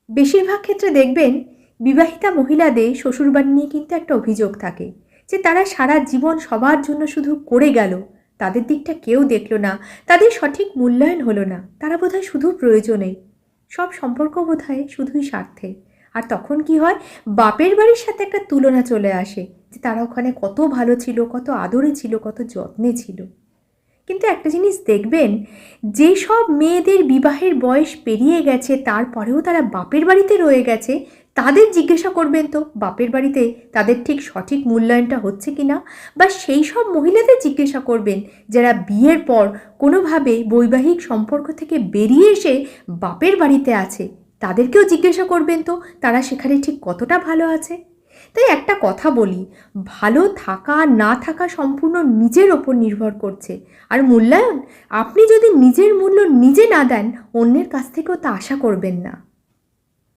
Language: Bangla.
বেশিরভাগ ক্ষেত্রে দেখবেন বিবাহিতা মহিলাদের শ্বশুরবাড়ি নিয়ে কিন্তু একটা অভিযোগ থাকে যে তারা সারা জীবন সবার জন্য শুধু করে গেল, তাদের দিকটা কেউ দেখলো না, তাদের সঠিক মূল্যায়ন হলো না, তারা বোধহয় শুধু প্রয়োজনে, সব সম্পর্ক বোধহয় শুধুই স্বার্থে। আর তখন কি হয়, বাপের বাড়ির সাথে একটা তুলনা চলে আসে যে তারা ওখানে কত ভালো ছিল, কত আদরে ছিল, কত যত্নে ছিল। কিন্তু একটা জিনিস দেখবেন, যেসব মেয়েদের বিবাহের বয়স পেরিয়ে গেছে তারপরেও তারা বাপের বাড়িতে রয়ে গেছে, তাদের জিজ্ঞাসা করবেন তো বাপের বাড়িতে তাদের ঠিক সঠিক মূল্যায়নটা হচ্ছে কি না। বা সেই সব মহিলাদের জিজ্ঞাসা করবেন যারা বিয়ের পর কোনোভাবে বৈবাহিক সম্পর্ক থেকে বেরিয়ে এসে বাপের বাড়িতে আছে, তাদেরকেও জিজ্ঞাসা করবেন তো তারা সেখানে ঠিক কতটা ভালো আছে। তাই একটা কথা বলি, ভালো থাকা না থাকা সম্পূর্ণ নিজের ওপর নির্ভর করছে। আর মূল্যায়ন, আপনি যদি নিজের মূল্য নিজে না দেন, অন্যের কাছ থেকেও তা আশা করবেন না।